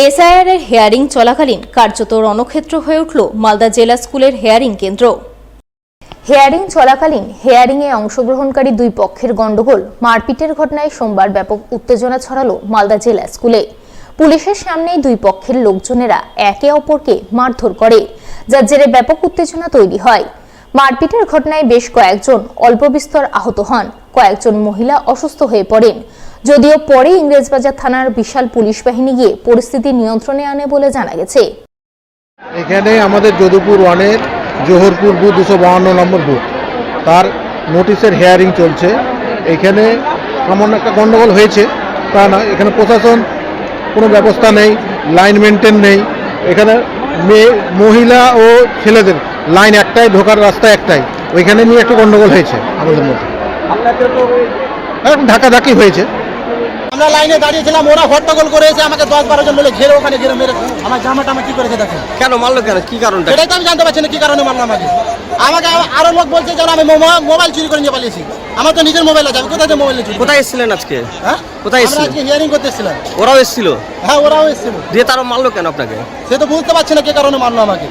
SIR এর hearing চলাকালীন কার্যত রণক্ষেত্র হয়ে উঠল মালদা জেলা স্কুলের হেয়ারিং কেন্দ্র। হেয়ারিং চলাকালীন হেয়ারিংয়ে অংশগ্রহণকারী দুই পক্ষের গন্ডগোল মারপিটের ঘটনায় সোমবার ব্যাপক উত্তেজনা ছড়ালো মালদা জেলা স্কুলে। পুলিশের সামনেই দুই পক্ষের লোকজনেরা একে অপরকে মারধর করে, যার জেরে ব্যাপক উত্তেজনা তৈরি হয়। মারপিটের ঘটনায় বেশ কয়েকজন অল্প বিস্তর আহত হন, কয়েকজন মহিলা অসুস্থ হয়ে পড়েন। যদিও পরে ইংরেজবাজার থানার বিশাল পুলিশ বাহিনী গিয়ে পরিস্থিতি নিয়ন্ত্রণে আনে বলে জানা গেছে। এখানে আমাদের যদুপুর ওয়ানের জোহরপুর বুথ 252 নম্বর বুথ, তার নোটিশের হেয়ারিং চলছে। এখানে সামান্য একটা গন্ডগোল হয়েছে তা না, এখানে প্রশাসন কোনো ব্যবস্থা নেই, লাইন মেনটেন নেই। এখানে মহিলা ও ছেলেদের লাইন একটাই, ঢোকার রাস্তা একটাই, ওইখানে নিয়ে একটু গন্ডগোল হয়েছে আমাদের মধ্যে, ধাক্কাধাক্কি হয়েছে। আমরা লাইনে দাঁড়িয়েছিলাম, ওরা হট্টগোল করেছে, আমাকে 10-12 জন মিলে ঘিরে ওখানে ঘিরে মেরে আমার জামাটা কি করেছে দেখেন। কেন মারলো, কেন, কি কারণটা? সেটাই তো আমি জানতে পারছি না কি কারণে মারলো আমাকে। আরো লোক বলছে যে আমি মোবাইল চুরি করে নিয়ে পালিয়েছি। আমার তো নিজের মোবাইল আছে, আমি কোথায় যে মোবাইল চুরি? কোথায় এসেছিলেন আজকে? হ্যাঁ, কোথায় এসেছিলেন? আজকে হিয়ারিং করতে এসেছিলাম। ওরাও এসেছিল? হ্যাঁ, ওরাও এসেছিল। দিয়ে তারা মারলো কেন আপনাকে? সে তো বুঝতে পারছি না কি কারণে মারলো আমাকে।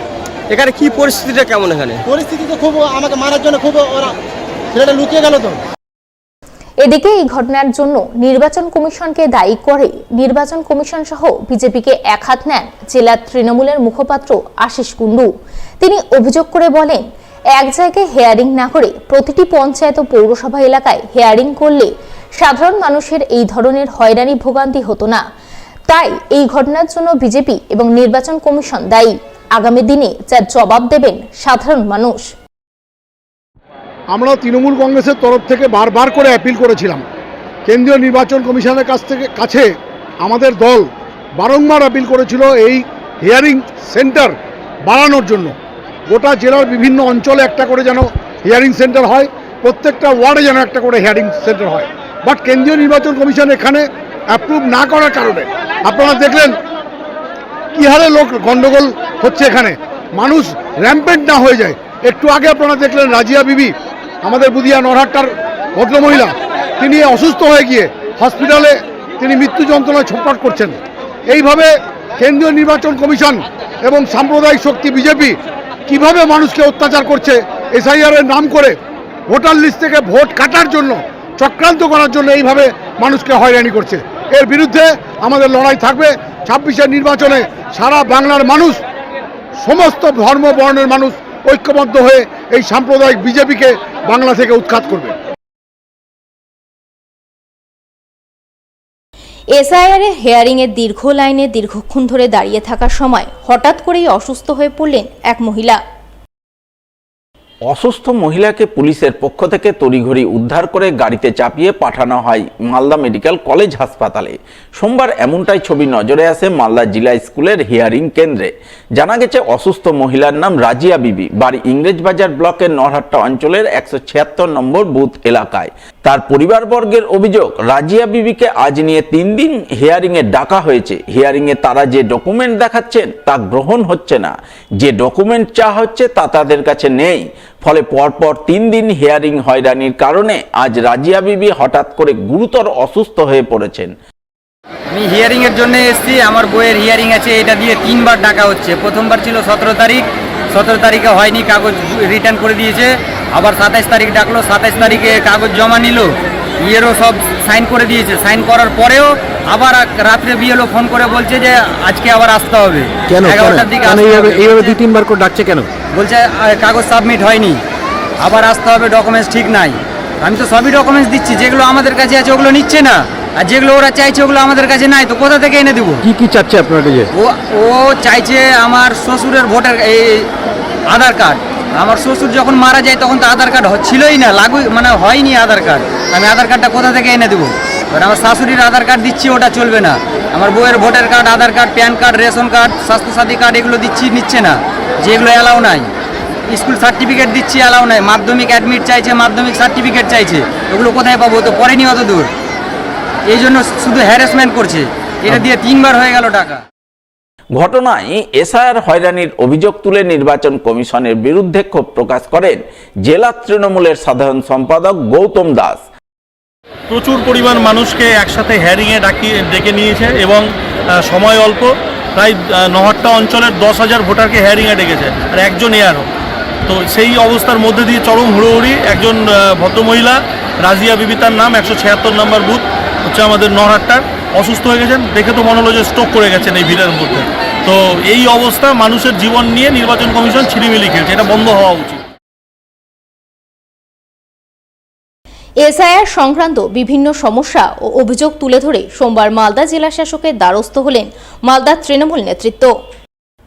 এখানে কি পরিস্থিতিটা কেমন? এখানে পরিস্থিতি তো খুব, আমাকে মারার জন্য খুব, ওরা ছেলেটা লুকিয়ে গেল তো। এদিকে এই ঘটনার জন্য নির্বাচন কমিশনকে দায়ী করে নির্বাচন কমিশন সহ বিজেপিকে একহাত নেন জেলা তৃণমূলের মুখপাত্র আশিস কুন্ডু। তিনি অভিযোগ করে বলেন, এক জায়গায় হেয়ারিং না করে প্রতিটি পঞ্চায়েত ও পৌরসভা এলাকায় হেয়ারিং করলে সাধারণ মানুষের এই ধরনের হয়রানি ভোগান্তি হতো না। তাই এই ঘটনার জন্য বিজেপি এবং নির্বাচন কমিশন দায়ী। আগামী দিনে যার জবাব দেবেন সাধারণ মানুষ। আমরা তৃণমূল কংগ্রেসের তরফ থেকে বারবার করে অ্যাপিল করেছিলাম কেন্দ্রীয় নির্বাচন কমিশনের কাছে আমাদের দল বারংবার অ্যাপিল করেছিল এই হিয়ারিং সেন্টার বাড়ানোর জন্য। গোটা জেলার বিভিন্ন অঞ্চলে একটা করে যেন হিয়ারিং সেন্টার হয়, প্রত্যেকটা ওয়ার্ডে যেন একটা করে হিয়ারিং সেন্টার হয়। বাট কেন্দ্রীয় নির্বাচন কমিশন এখানে অ্যাপ্রুভ না করার কারণে আপনারা দেখলেন কী হারে লোক গন্ডগোল হচ্ছে, এখানে মানুষ র্যাম্পেন্ট না হয়ে যায়। একটু আগে আপনারা দেখলেন রাজিয়া বিবি, আমাদের বুদিয়া নরহাট্টার ভদ্রমহিলা, তিনি অসুস্থ হয়ে গিয়ে হসপিটালে তিনি মৃত্যু যন্ত্রণায় ছটফট করছেন। এইভাবে কেন্দ্রীয় নির্বাচন কমিশন এবং সাম্প্রদায়িক শক্তি বিজেপি কিভাবে মানুষকে অত্যাচার করছে, এসআইআর এর নাম করে ভোটার লিস্ট থেকে ভোট কাটার জন্য, চক্রান্ত করার জন্য এইভাবে মানুষকে হয়রানি করছে। এর বিরুদ্ধে আমাদের লড়াই থাকবে। 26-এর নির্বাচনে সারা বাংলার মানুষ, সমস্ত ধর্ম বর্ণের মানুষ ঐক্যবদ্ধ হয়ে এই সাম্প্রদায়িক বিজেপিকে বাংলা থেকে উৎখাত করবে। এসআইআর এর হেয়ারিং এর দীর্ঘ লাইনে দীর্ঘক্ষণ ধরে দাঁড়িয়ে থাকার সময় হঠাৎ করেই অসুস্থ হয়ে পড়লেন এক মহিলা। অসুস্থ মহিলাকে পুলিশের পক্ষ থেকে তড়িঘড়ি উদ্ধার করে গাড়িতে চাপিয়ে পাঠানো হয় মালদা মেডিকেল কলেজ হাসপাতালে। সোমবার এমনটাই ছবি নজরে আসে মালদা জিলা স্কুলের হিয়ারিং কেন্দ্রে। জানা গেছে অসুস্থ মহিলার নাম রাজিয়া বিবি, বাড়ি ইংরেজবাজার ব্লকের নরহাট্টা অঞ্চলের 176 নম্বর বুথ এলাকায়। তার পরিবারবর্গের অভিযোগ, রাজিয়া বিবিকে আজ নিয়ে 3 দিন হিয়ারিংয়ে ডাকা হয়েছে। হিয়ারিংয়ে তারা যে ডকুমেন্ট দেখাচ্ছেন তা গ্রহণ হচ্ছে না, যে ডকুমেন্ট চাওয়া হচ্ছে তা তাদের কাছে নেই। ফলে পরপর 3 দিন হিয়ারিং হয়রানির কারণে আজ রাজিয়া বিবি হঠাৎ করে গুরুতর অসুস্থ হয়ে পড়েছেন। আমি হিয়ারিং এর জন্য এসেছি, আমার বইয়ের হিয়ারিং আছে, এটা দিয়ে 3 বার ডাকা হচ্ছে। প্রথমবার ছিল 17 তারিখ, 17 তারিখে হয়নি, কাগজ রিটার্ন করে দিয়েছে। আবার 27 তারিখ ডাকলো, 27 তারিখে কাগজ জমা নিল, ইয়েরও সব সাইন করে দিয়েছে। সাইন করার পরেও আবার রাত্রে বিএলও ফোন করে বলছে যে আজকে আবার আসতে হবে। কেন 11টার দিকে এইভাবে 2-3 বার করে ডাকছে কেন? বলছে কাগজ সাবমিট হয়নি, আবার আসতে হবে, ডকুমেন্টস ঠিক নাই। আমি তো সবই ডকুমেন্টস দিচ্ছি, যেগুলো আমাদের কাছে আছে ওগুলো নিচ্ছে না, আর যেগুলো ওরা চাইছে ওগুলো আমাদের কাছে নাই, তো কোথা থেকে এনে দেবো? কি চাচ্ছে আপনার কাছে? ও চাইছে আমার শ্বশুরের ভোটার এই আধার কার্ড। আমার শ্বশুর যখন মারা যায় তখন তো আধার কার্ড ছিলই না, হয়নি আধার কার্ড। আমি আধার কার্ডটা কোথা থেকে এনে দেবো? এবার আমার শাশুড়ির আধার কার্ড দিচ্ছি, ওটা চলবে না। আমার বউয়ের voter card, Aadhaar card, PAN card, ration card, Swasthyasathi card এগুলো দিচ্ছি, নিচ্ছে না, যেগুলো অ্যালাউ নাই। স্কুল সার্টিফিকেট দিচ্ছি, অ্যালাউ নাই। মাধ্যমিক অ্যাডমিট চাইছে, মাধ্যমিক সার্টিফিকেট চাইছে, ওগুলো কোথায় পাবো? তো পড়েনি অত দূর। এই জন্য শুধু হ্যারাসমেন্ট করছে। এটা দিয়ে 3 বার হয়ে গেল টাকা। ঘটনায় এসআইআর হয়রানির অভিযোগ তুলে নির্বাচন কমিশনের বিরুদ্ধে ক্ষোভ প্রকাশ করেন জেলা তৃণমূলের সাধারণ সম্পাদক গৌতম দাস। প্রচুর পরিমাণ মানুষকে একসাথে হেয়ারিংয়ে ডেকে নিয়েছে এবং সময় অল্প, প্রায় নহাট্টা অঞ্চলের 10,000 ভোটারকে হেয়ারিংয়ে ডেকেছে আর একজন এআরও। তো সেই অবস্থার মধ্যে দিয়ে চরম হুড়োহুড়ি, একজন ভদ্রমহিলা রাজিয়া বিবি তার নাম, 176 নম্বর বুথ হচ্ছে আমাদের নহাট্টার, অসুস্থ হয়ে গেছেন। দেখে তো মনে হলো যে স্ট্রোক করে গেছেন এই ভিড়ের মধ্যে। তো এই অবস্থা, মানুষের জীবন নিয়ে নির্বাচন কমিশন ছিনিমিনি খেলছে, এটা বন্ধ হওয়া উচিত। এসআইআর সংক্রান্ত বিভিন্ন সমস্যা ও অভিযোগ তুলে ধরে সোমবার মালদা জেলা শাসকের দ্বারস্থ হলেন মালদা তৃণমূল নেতৃত্ব।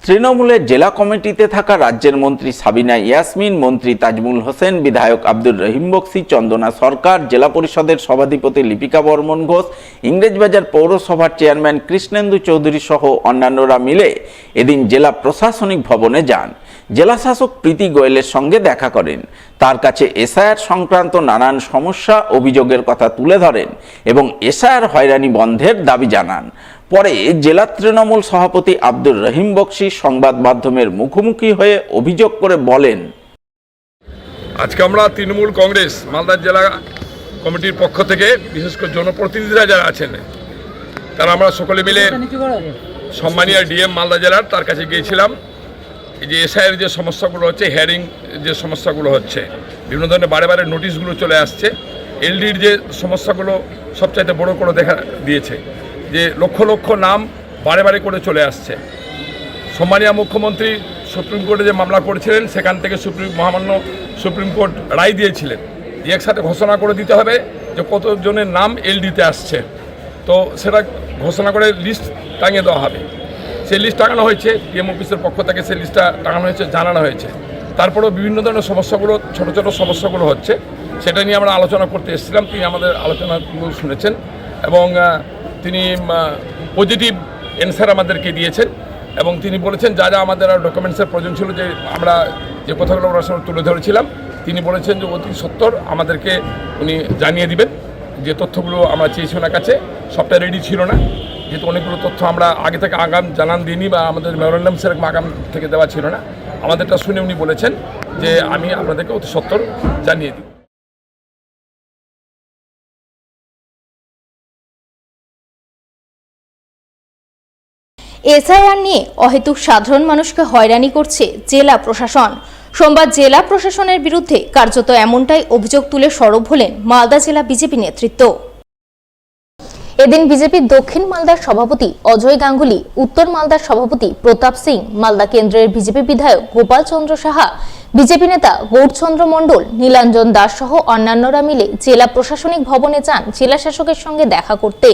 তৃণমূলের জেলা কমিটিতে থাকা রাজ্যের মন্ত্রী সাবিনা ইয়াসমিন, মন্ত্রী তাজমুল হোসেন, বিধায়ক আব্দুর রহিম বক্সি, চন্দনা সরকার, জেলা পরিষদের সভাধিপতি লিপিকা বর্মন ঘোষ, ইংরেজবাজার পৌরসভার চেয়ারম্যান কৃষ্ণেন্দু চৌধুরী সহ অন্যান্যরা মিলে এদিন জেলা প্রশাসনিক ভবনে যান। জেলা শাসক প্রীতি গোয়েলের সঙ্গে দেখা করেন। তার কাছে এসআইআর সংক্রান্ত নানান সমস্যা অভিযোগের কথা তুলে ধরেন এবং এসআইআর হয়রানি বন্ধের দাবি জানান। পরে জেলা তৃণমূল সভাপতি আব্দুর রহিম বক্সি সংবাদ মাধ্যমের মুখোমুখি হয়ে অভিযোগ করে বলেন, আজকে আমরা তৃণমূল কংগ্রেস মালদা জেলা কমিটির পক্ষ থেকে বিশেষ করে জনপ্রতিনিধিরা যারা আছেন তারা আমরা সকলে মিলে সম্মানীয় ডিএম মালদা জেলার তার কাছে গিয়েছিলাম। এই যে এসআইয়ের যে সমস্যাগুলো হচ্ছে, হেয়ারিং যে সমস্যাগুলো হচ্ছে, বিভিন্ন ধরনের বারে বারে নোটিশগুলো চলে আসছে, এলডির যে সমস্যাগুলো সবচাইতে বড় করে দেখা দিয়েছে, যে লক্ষ লক্ষ নাম বারে বারে করে চলে আসছে। সম্মানীয় মুখ্যমন্ত্রী সুপ্রিম কোর্টে যে মামলা করেছিলেন সেখান থেকে মহামান্য সুপ্রিম কোর্ট রায় দিয়েছিলেন যে একসাথে ঘোষণা করে দিতে হবে যে কতজনের নাম এলডিতে আসছে। তো সেটা ঘোষণা করে লিস্ট টাঙিয়ে দেওয়া হবে। সেই লিস্ট টাঙানো হয়েছে, ডিএম অফিসের পক্ষ থেকে সেই লিস্টটা টাঙানো হয়েছে, জানানো হয়েছে। তারপরেও বিভিন্ন ধরনের সমস্যাগুলো, ছোটো ছোটো সমস্যাগুলো হচ্ছে, সেটা নিয়ে আমরা আলোচনা করতে এসেছিলাম। তিনি আমাদের আলোচনাগুলো শুনেছেন এবং তিনি পজিটিভ অ্যান্সার আমাদেরকে দিয়েছেন এবং তিনি বলেছেন যা যা আমাদের ডকুমেন্টসের প্রয়োজন ছিল, যে আমরা যে কথাগুলো ওনার সামনে তুলে ধরেছিলাম, তিনি বলেছেন যে অতি সত্বর আমাদেরকে উনি জানিয়ে দিবেন। যে তথ্যগুলো আমরা চেয়েছি ওনার কাছে, সবটা রেডি ছিল না, যেহেতু অনেকগুলো তথ্য আমরা আগে থেকে আগাম জানান দিইনি বা আমাদের মেমোরেন্ডাম সেরকম আগাম থেকে দেওয়া ছিল না। আমাদেরটা শুনে উনি বলেছেন যে আমি আপনাদেরকে অতি সত্বর জানিয়ে দিই। এসআইআর নিয়ে অহেতুক সাধারণ মানুষকে হয়রানি করছে জেলা প্রশাসন। সোমবার জেলা প্রশাসনের বিরুদ্ধে কার্যত এমনটাই অভিযোগ তুলে সরব হলেন মালদা জেলা বিজেপি নেতৃত্ব। এদিন বিজেপির দক্ষিণ মালদার সভাপতি অজয় গাঙ্গুলি, উত্তর মালদার সভাপতি প্রতাপ সিং, মালদা কেন্দ্রের বিজেপি বিধায়ক গোপাল চন্দ্র সাহা, বিজেপি নেতা গৌরচন্দ্র মণ্ডল, নীলাঞ্জন দাস সহ অন্যান্যরা মিলে জেলা প্রশাসনিক ভবনে যান জেলা শাসকের সঙ্গে দেখা করতে,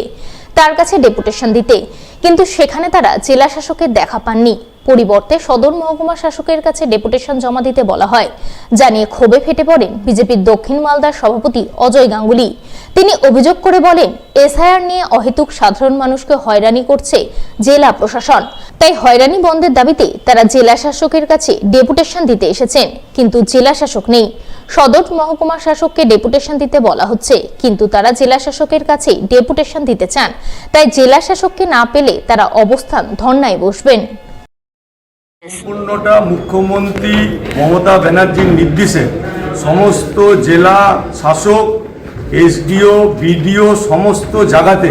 তার কাছে ডেপুটেশন দিতে। কিন্তু সেখানে তারা জেলা শাসকের দেখা পাননি। পরিবর্তে সদর মহকুমা শাসকের কাছে ডেপুটেশন জমা দিতে বলা হয়, জানিয়ে ক্ষোভে ফেটে পড়েন বিজেপির দক্ষিণ মালদার সভাপতি অজয় গাঙ্গুলি। তিনি অভিযোগ করে বলেন, এসআইআর নিয়ে অহেতুক সাধারণ মানুষকে হয়রানি করছে জেলা প্রশাসন, তাই হয়রানি বন্ধের দাবিতে তারা জেলা শাসকের কাছে ডেপুটেশন দিতে এসেছেন, কিন্তু জেলা শাসক নেই। সদর মহকুমা শাসককে ডেপুটেশন দিতে বলা হচ্ছে, কিন্তু তারা জেলা শাসকের কাছে ডেপুটেশন দিতে চান, তাই জেলা শাসককে না পেলে তারা অবস্থান ধর্নায় বসবেন। সম্পূর্ণটা মুখ্যমন্ত্রী মমতা ব্যানার্জির নির্দেশে সমস্ত জেলা শাসক, এসডিও, বিডিও সমস্ত জায়গাতে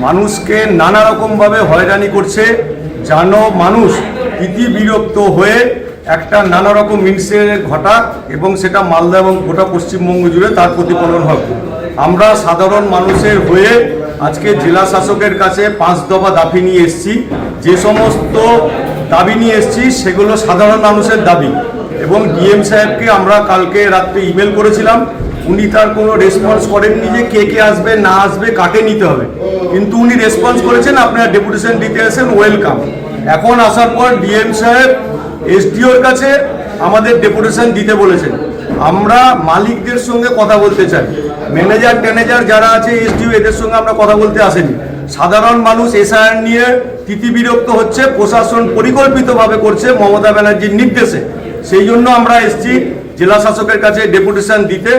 মানুষকে নানা রকমভাবে হয়রানি করছে, যেন মানুষ ইতি বিরক্ত হয়ে একটা নানা রকম ইনসিডেন্ট ঘটা এবং সেটা মালদা এবং গোটা পশ্চিমবঙ্গ জুড়ে তার প্রতিফলন হবে। আমরা সাধারণ মানুষের হয়ে আজকে জেলা শাসকের কাছে 5 দফা দাবি নিয়ে এসেছি। যে সমস্ত দাবি নিয়ে এসেছি সেগুলো সাধারণ মানুষের দাবি এবং ডিএম সাহেবকে আমরা কালকে রাত্রে ইমেল করেছিলাম। উনি তার কোনো রেসপন্স করেননি যে কে কে আসবে না আসবে, কাকে নিতে হবে, কিন্তু উনি রেসপন্স করেছেন আপনারা ডেপুটেশন দিতে আসেন, ওয়েলকাম। এখন আসার পর ডিএম সাহেব এসডিওর কাছে আমাদের ডেপুটেশন দিতে বলেছেন। আমরা মালিকদের সঙ্গে কথা বলতে চাই, ম্যানেজার ট্যানেজার যারা আছে এসডিও, এদের সঙ্গে আমরা কথা বলতে আসেনি। সাধারণ মানুষ এসআইআর নিয়ে তিতিবিরক্ত হচ্ছে, প্রশাসন পরিকল্পিতভাবে করছে মমতা ব্যানার্জির নির্দেশে। সেই জন্য আমরা এসছি জেলা শাসকের কাছে ডেপুটেশন দিতে।